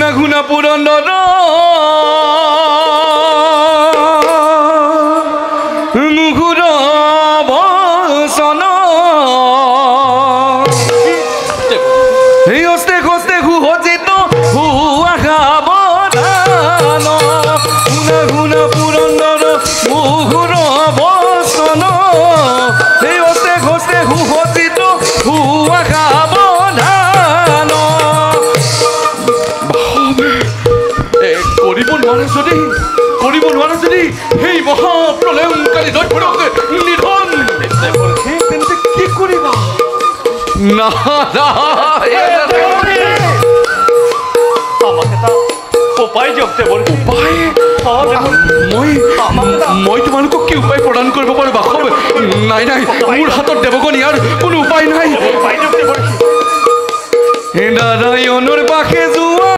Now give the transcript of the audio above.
শুনা শুনা পুৰন্দৰ মুখুৰ বচন হস্তে হস্তে সুসজ্জিত হুৱা সাৱধান শুনা শুনা পুৰন্দৰ মুখুৰ বচন হস্তে হস্তে সুসজ্জিত হুৱা সাৱধান কৰিব নোৱাৰা যদি সেই মহাপ্ৰলয়ংকাৰী দৈত্যক নিধন তেন্তে কি কৰিবা মই তোমালোকক কি উপায় প্ৰদান কৰিব পাৰো বাসৱ নাই নাই মোৰ হাতত দেৱগণ ইয়াৰ কোনো উপায় নাই নাৰায়ণৰ পাশে যোৱা